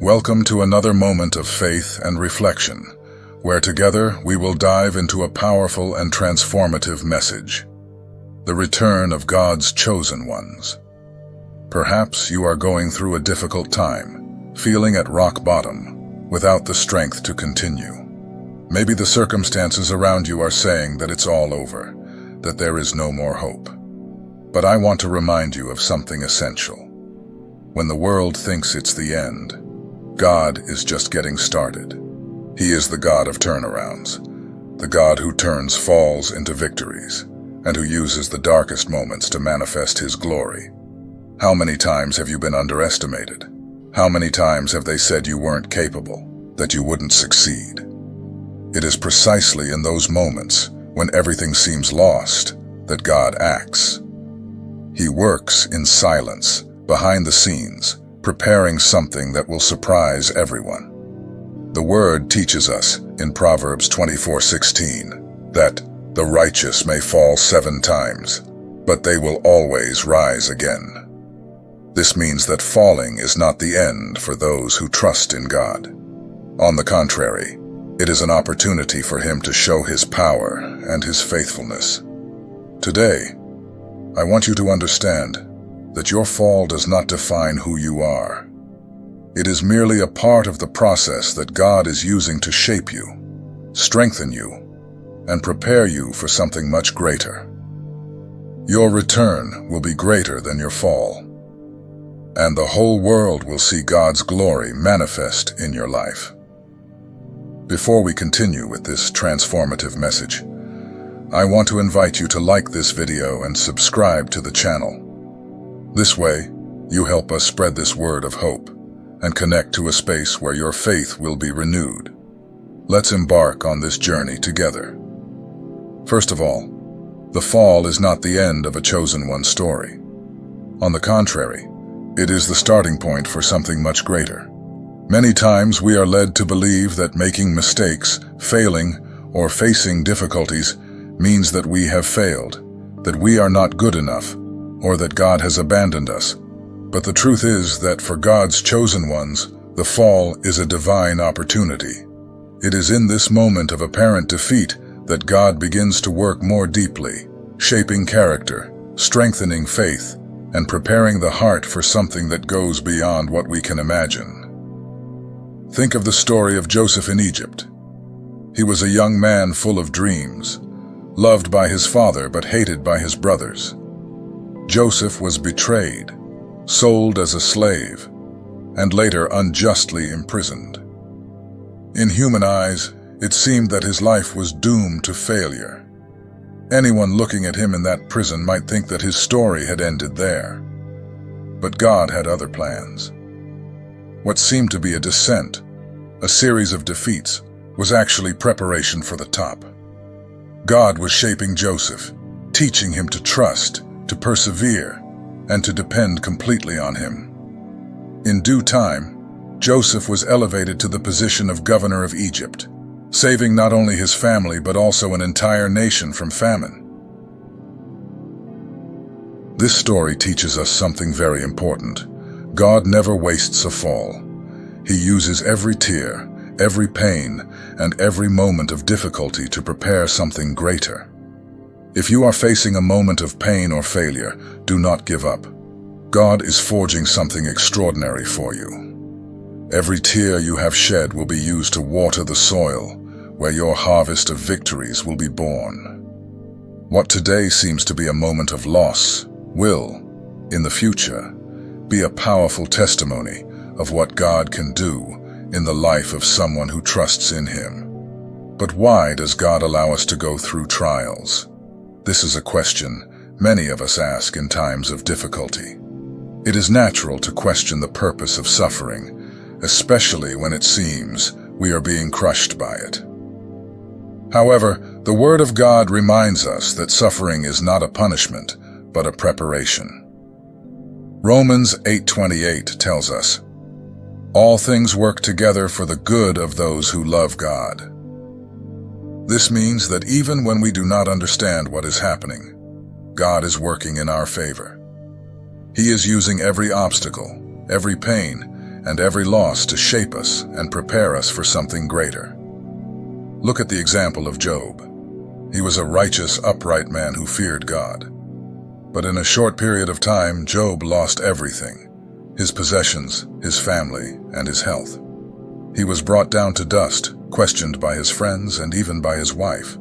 Welcome to another moment of faith and reflection, where together we will dive into a powerful and transformative message: the return of God's chosen ones. Perhaps you are going through a difficult time, feeling at rock bottom, without the strength to continue. Maybe the circumstances around you are saying that it's all over, that there is no more hope. But I want to remind you of something essential. When the world thinks it's the end, God is just getting started. He is the God of turnarounds, the God who turns falls into victories, and who uses the darkest moments to manifest His glory. How many times have you been underestimated? How many times have they said you weren't capable, that you wouldn't succeed? It is precisely in those moments, when everything seems lost, that God acts. He works in silence, behind the scenes, preparing something that will surprise everyone. The Word teaches us in Proverbs 24:16 that the righteous may fall 7 times, but they will always rise again. This means that falling is not the end for those who trust in God. On the contrary, it is an opportunity for Him to show His power and His faithfulness. Today, I want you to understand that your fall does not define who you are. It is merely a part of the process that God is using to shape you, strengthen you, and prepare you for something much greater. Your return will be greater than your fall, and the whole world will see God's glory manifest in your life. Before we continue with this transformative message, I want to invite you to like this video and subscribe to the channel. This way, you help us spread this word of hope and connect to a space where your faith will be renewed. Let's embark on this journey together. First of all, the fall is not the end of a chosen one story. On the contrary, it is the starting point for something much greater. Many times we are led to believe that making mistakes, failing, or facing difficulties means that we have failed, that we are not good enough, or that God has abandoned us. But the truth is that for God's chosen ones, the fall is a divine opportunity. It is in this moment of apparent defeat that God begins to work more deeply, shaping character, strengthening faith, and preparing the heart for something that goes beyond what we can imagine. Think of the story of Joseph in Egypt. He was a young man full of dreams, loved by his father but hated by his brothers. Joseph was betrayed, sold as a slave, and later unjustly imprisoned. In human eyes, it seemed that his life was doomed to failure. Anyone looking at him in that prison might think that his story had ended there. But God had other plans. What seemed to be a descent, a series of defeats, was actually preparation for the top. God was shaping Joseph, teaching him to trust, to persevere, and to depend completely on Him. In due time, Joseph was elevated to the position of governor of Egypt, saving not only his family but also an entire nation from famine. This story teaches us something very important. God never wastes a fall. He uses every tear, every pain, and every moment of difficulty to prepare something greater. If you are facing a moment of pain or failure, do not give up. God is forging something extraordinary for you. Every tear you have shed will be used to water the soil, where your harvest of victories will be born. What today seems to be a moment of loss will, in the future, be a powerful testimony of what God can do in the life of someone who trusts in Him. But why does God allow us to go through trials? This is a question many of us ask in times of difficulty. It is natural to question the purpose of suffering, especially when it seems we are being crushed by it. However, the Word of God reminds us that suffering is not a punishment, but a preparation. Romans 8:28 tells us, "All things work together for the good of those who love God." This means that even when we do not understand what is happening, God is working in our favor. He is using every obstacle, every pain, and every loss to shape us and prepare us for something greater. Look at the example of Job. He was a righteous, upright man who feared God. But in a short period of time, Job lost everything: his possessions, his family, and his health. He was brought down to dust, questioned by his friends and even by his wife.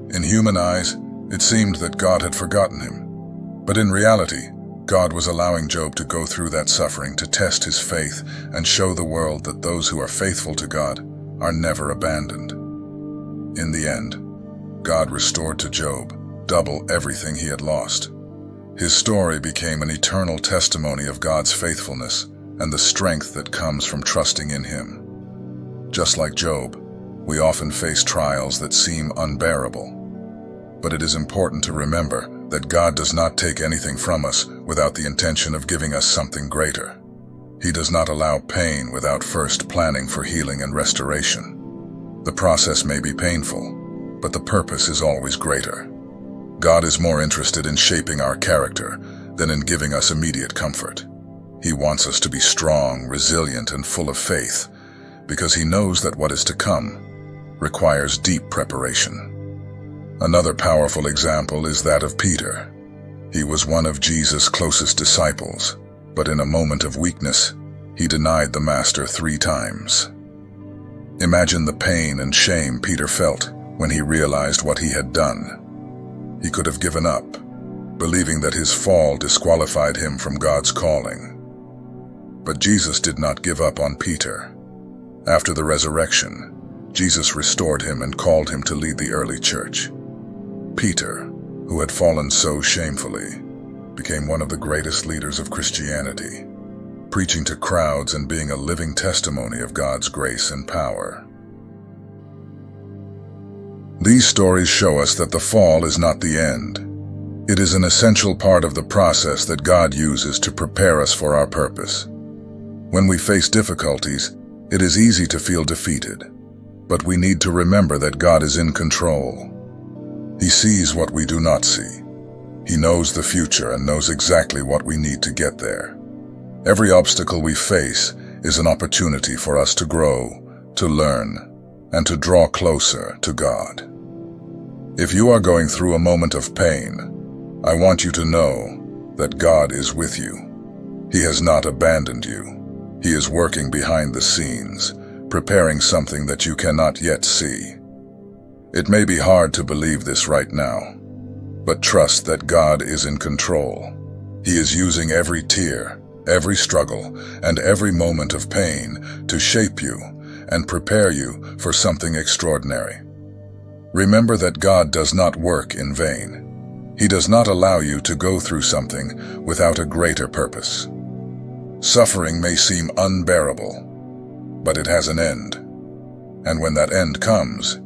In human eyes, it seemed that God had forgotten him. But in reality, God was allowing Job to go through that suffering to test his faith and show the world that those who are faithful to God are never abandoned. In the end, God restored to Job double everything he had lost. His story became an eternal testimony of God's faithfulness and the strength that comes from trusting in Him. Just like Job, we often face trials that seem unbearable. But it is important to remember that God does not take anything from us without the intention of giving us something greater. He does not allow pain without first planning for healing and restoration. The process may be painful, but the purpose is always greater. God is more interested in shaping our character than in giving us immediate comfort. He wants us to be strong, resilient, and full of faith, because He knows that what is to come requires deep preparation. Another powerful example is that of Peter. He was one of Jesus' closest disciples, but in a moment of weakness, he denied the Master 3 times. Imagine the pain and shame Peter felt when he realized what he had done. He could have given up, believing that his fall disqualified him from God's calling. But Jesus did not give up on Peter. After the resurrection, Jesus restored him and called him to lead the early church. Peter, who had fallen so shamefully, became one of the greatest leaders of Christianity, preaching to crowds and being a living testimony of God's grace and power. These stories show us that the fall is not the end. It is an essential part of the process that God uses to prepare us for our purpose. When we face difficulties, it is easy to feel defeated, but we need to remember that God is in control. He sees what we do not see. He knows the future and knows exactly what we need to get there. Every obstacle we face is an opportunity for us to grow, to learn, and to draw closer to God. If you are going through a moment of pain, I want you to know that God is with you. He has not abandoned you. He is working behind the scenes, preparing something that you cannot yet see. It may be hard to believe this right now, but trust that God is in control. He is using every tear, every struggle, and every moment of pain to shape you and prepare you for something extraordinary. Remember that God does not work in vain. He does not allow you to go through something without a greater purpose. Suffering may seem unbearable, but it has an end. And when that end comes,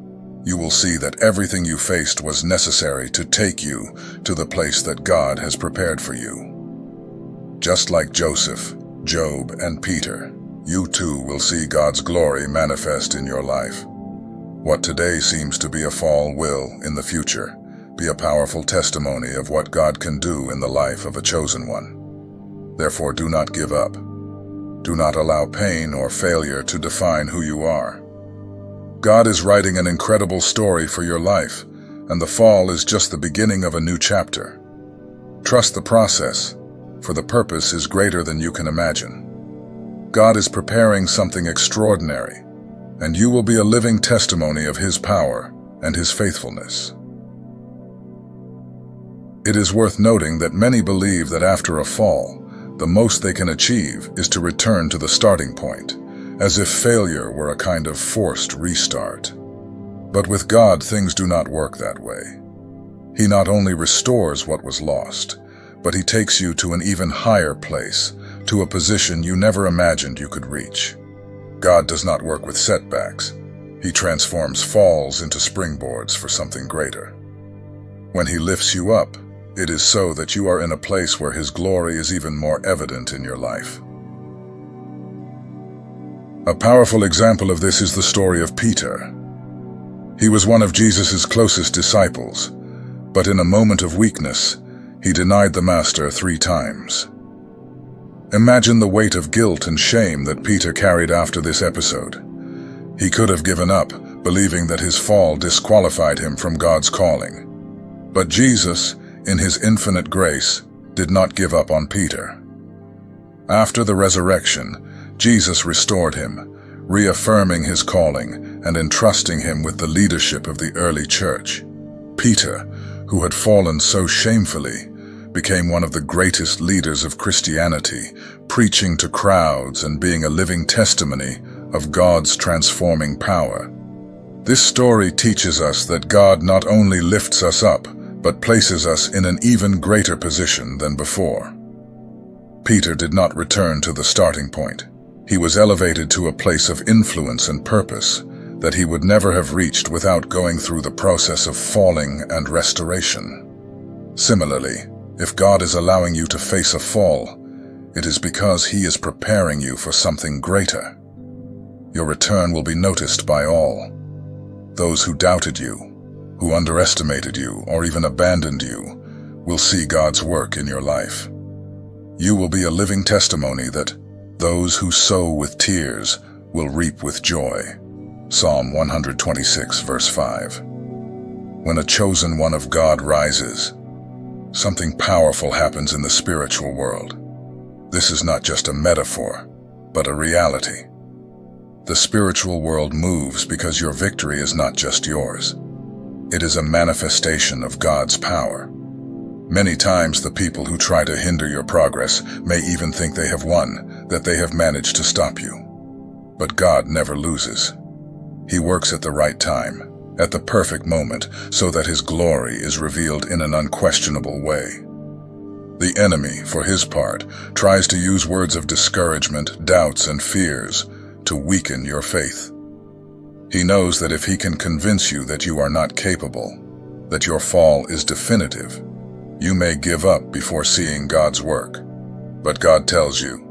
you will see that everything you faced was necessary to take you to the place that God has prepared for you. Just like Joseph, Job, and Peter, you too will see God's glory manifest in your life. What today seems to be a fall will, in the future, be a powerful testimony of what God can do in the life of a chosen one. Therefore, do not give up. Do not allow pain or failure to define who you are. God is writing an incredible story for your life, and the fall is just the beginning of a new chapter. Trust the process, for the purpose is greater than you can imagine. God is preparing something extraordinary, and you will be a living testimony of His power and His faithfulness. It is worth noting that many believe that after a fall, the most they can achieve is to return to the starting point, as if failure were a kind of forced restart. But with God, things do not work that way. He not only restores what was lost, but He takes you to an even higher place, to a position you never imagined you could reach. God does not work with setbacks. He transforms falls into springboards for something greater. When He lifts you up, it is so that you are in a place where His glory is even more evident in your life. A powerful example of this is the story of Peter. He was one of Jesus' closest disciples, but in a moment of weakness, he denied the Master 3 times. Imagine the weight of guilt and shame that Peter carried after this episode. He could have given up, believing that his fall disqualified him from God's calling. But Jesus, in his infinite grace, did not give up on Peter. After the resurrection, Jesus restored him, reaffirming his calling and entrusting him with the leadership of the early church. Peter, who had fallen so shamefully, became one of the greatest leaders of Christianity, preaching to crowds and being a living testimony of God's transforming power. This story teaches us that God not only lifts us up, but places us in an even greater position than before. Peter did not return to the starting point. He was elevated to a place of influence and purpose that he would never have reached without going through the process of falling and restoration. Similarly, if God is allowing you to face a fall, it is because He is preparing you for something greater. Your return will be noticed by all. Those who doubted you, who underestimated you, or even abandoned you, will see God's work in your life. You will be a living testimony that those who sow with tears will reap with joy. Psalm 126, verse 5. When a chosen one of God rises, something powerful happens in the spiritual world. This is not just a metaphor, but a reality. The spiritual world moves because your victory is not just yours. It is a manifestation of God's power. Many times the people who try to hinder your progress may even think they have won, that they have managed to stop you. But God never loses. He works at the right time, at the perfect moment, so that His glory is revealed in an unquestionable way. The enemy, for his part, tries to use words of discouragement, doubts, and fears to weaken your faith. He knows that if he can convince you that you are not capable, that your fall is definitive, you may give up before seeing God's work. But God tells you,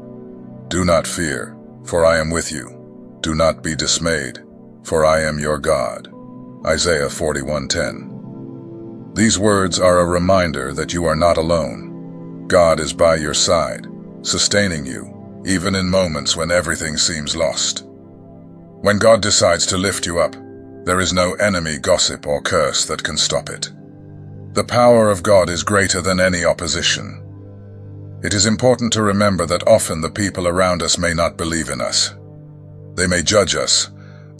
"Do not fear, for I am with you. Do not be dismayed, for I am your God." Isaiah 41:10. These words are a reminder that you are not alone. God is by your side, sustaining you, even in moments when everything seems lost. When God decides to lift you up, there is no enemy, gossip, or curse that can stop it. The power of God is greater than any opposition. It is important to remember that often the people around us may not believe in us. They may judge us,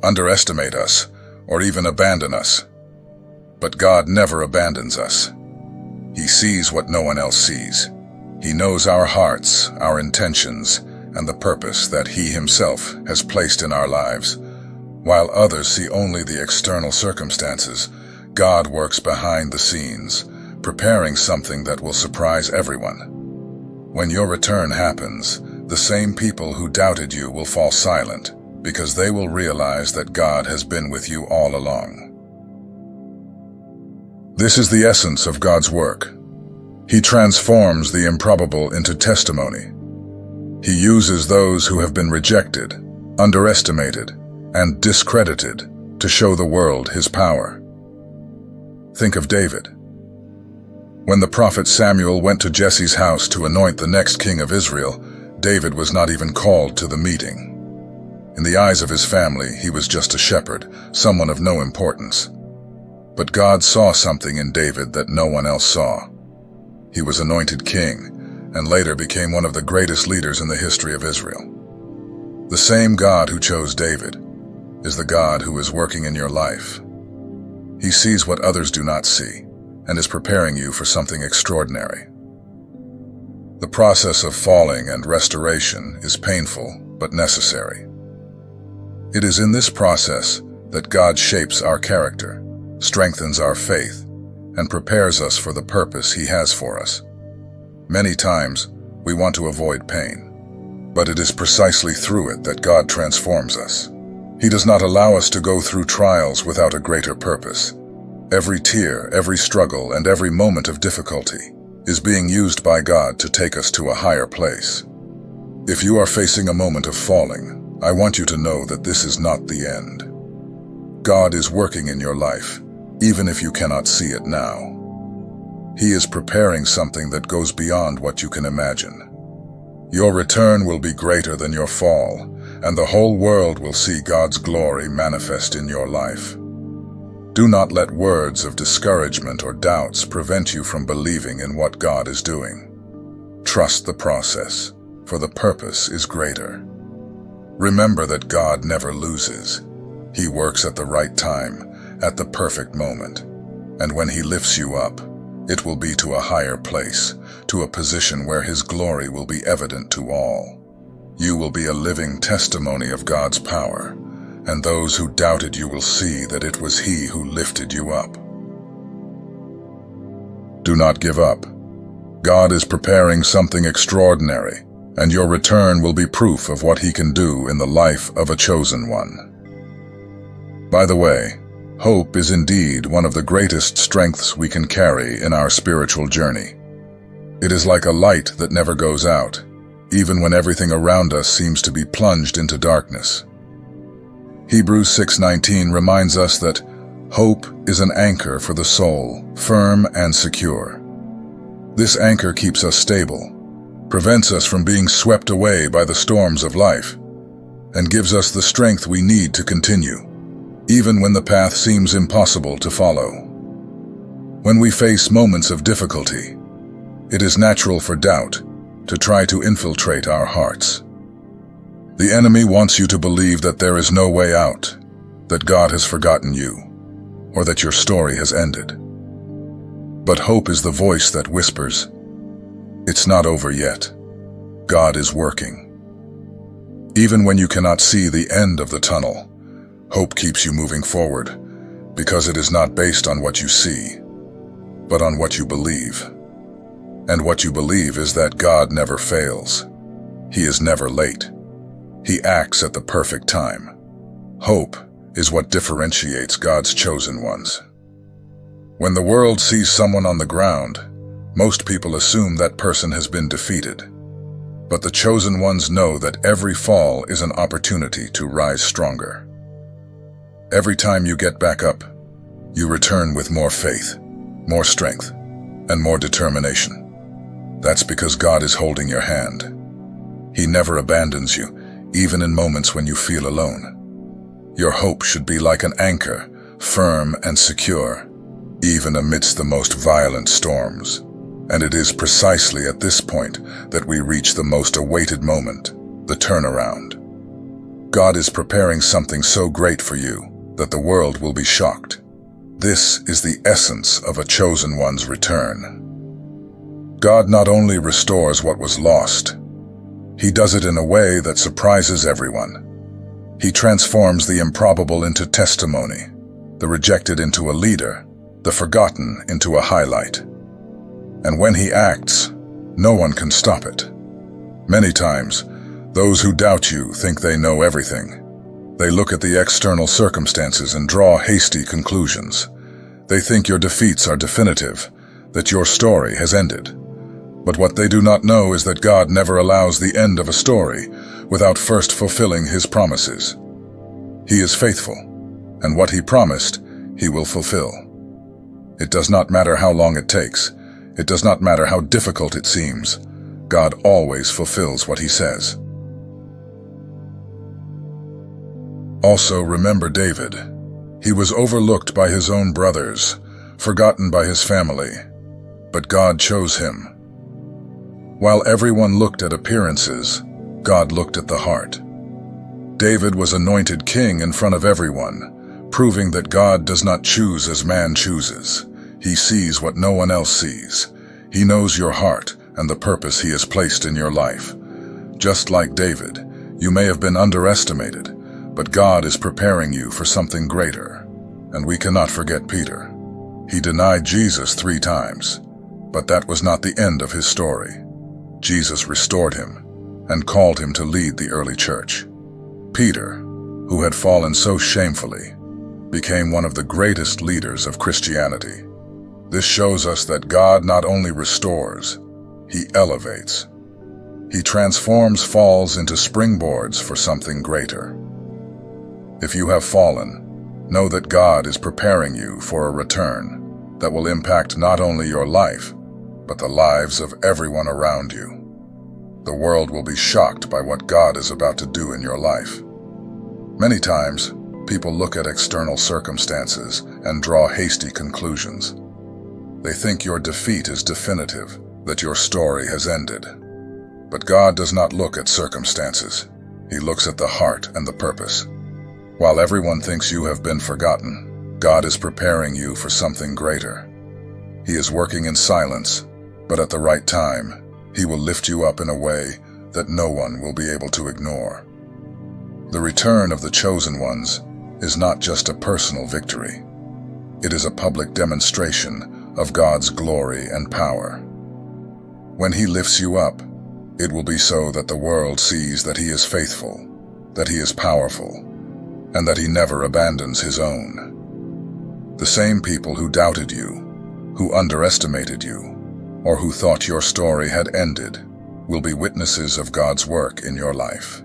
underestimate us, or even abandon us. But God never abandons us. He sees what no one else sees. He knows our hearts, our intentions, and the purpose that He Himself has placed in our lives. While others see only the external circumstances, God works behind the scenes, preparing something that will surprise everyone. When your return happens, the same people who doubted you will fall silent, because they will realize that God has been with you all along. This is the essence of God's work. He transforms the improbable into testimony. He uses those who have been rejected, underestimated, and discredited to show the world His power. Think of David. When the prophet Samuel went to Jesse's house to anoint the next king of Israel, David was not even called to the meeting. In the eyes of his family, he was just a shepherd, someone of no importance. But God saw something in David that no one else saw. He was anointed king, and later became one of the greatest leaders in the history of Israel. The same God who chose David is the God who is working in your life. He sees what others do not see, and is preparing you for something extraordinary. The process of falling and restoration is painful but necessary. It is in this process that God shapes our character, strengthens our faith, and prepares us for the purpose He has for us. Many times, we want to avoid pain, but it is precisely through it that God transforms us. He does not allow us to go through trials without a greater purpose. Every tear, every struggle, and every moment of difficulty is being used by God to take us to a higher place. If you are facing a moment of falling, I want you to know that this is not the end. God is working in your life, even if you cannot see it now. He is preparing something that goes beyond what you can imagine. Your return will be greater than your fall, and the whole world will see God's glory manifest in your life. Do not let words of discouragement or doubts prevent you from believing in what God is doing. Trust the process, for the purpose is greater. Remember that God never loses. He works at the right time, at the perfect moment. And when He lifts you up, it will be to a higher place, to a position where His glory will be evident to all. You will be a living testimony of God's power, and those who doubted you will see that it was He who lifted you up. Do not give up. God is preparing something extraordinary, and your return will be proof of what He can do in the life of a chosen one. By the way, hope is indeed one of the greatest strengths we can carry in our spiritual journey. It is like a light that never goes out, even when everything around us seems to be plunged into darkness. Hebrews 6:19 reminds us that hope is an anchor for the soul, firm and secure. This anchor keeps us stable, prevents us from being swept away by the storms of life, and gives us the strength we need to continue, even when the path seems impossible to follow. When we face moments of difficulty, it is natural for doubt to try to infiltrate our hearts. The enemy wants you to believe that there is no way out, that God has forgotten you, or that your story has ended. But hope is the voice that whispers, "It's not over yet. God is working." Even when you cannot see the end of the tunnel, hope keeps you moving forward, because it is not based on what you see, but on what you believe. And what you believe is that God never fails. He is never late. He acts at the perfect time. Hope is what differentiates God's chosen ones. When the world sees someone on the ground, most people assume that person has been defeated. But the chosen ones know that every fall is an opportunity to rise stronger. Every time you get back up, you return with more faith, more strength, and more determination. That's because God is holding your hand. He never abandons you, even in moments when you feel alone. Your hope should be like an anchor, firm and secure, even amidst the most violent storms. And it is precisely at this point that we reach the most awaited moment, the turnaround. God is preparing something so great for you that the world will be shocked. This is the essence of a chosen one's return. God not only restores what was lost, He does it in a way that surprises everyone. He transforms the improbable into testimony, the rejected into a leader, the forgotten into a highlight. And when He acts, no one can stop it. Many times, those who doubt you think they know everything. They look at the external circumstances and draw hasty conclusions. They think your defeats are definitive, that your story has ended. But what they do not know is that God never allows the end of a story without first fulfilling His promises. He is faithful, and what He promised, He will fulfill. It does not matter how long it takes. It does not matter how difficult it seems. God always fulfills what He says. Also, remember David. He was overlooked by his own brothers, forgotten by his family, but God chose him. While everyone looked at appearances, God looked at the heart. David was anointed king in front of everyone, proving that God does not choose as man chooses. He sees what no one else sees. He knows your heart and the purpose He has placed in your life. Just like David, you may have been underestimated, but God is preparing you for something greater. And we cannot forget Peter. He denied Jesus 3 times, but that was not the end of his story. Jesus restored him and called him to lead the early church. Peter, who had fallen so shamefully, became one of the greatest leaders of Christianity. This shows us that God not only restores, He elevates. He transforms falls into springboards for something greater. If you have fallen, know that God is preparing you for a return that will impact not only your life, but the lives of everyone around you. The world will be shocked by what God is about to do in your life. Many times, people look at external circumstances and draw hasty conclusions. They think your defeat is definitive, that your story has ended. But God does not look at circumstances. He looks at the heart and the purpose. While everyone thinks you have been forgotten, God is preparing you for something greater. He is working in silence, but at the right time, He will lift you up in a way that no one will be able to ignore. The return of the chosen ones is not just a personal victory. It is a public demonstration of God's glory and power. When He lifts you up, it will be so that the world sees that He is faithful, that He is powerful, and that He never abandons His own. The same people who doubted you, who underestimated you, or who thought your story had ended, will be witnesses of God's work in your life.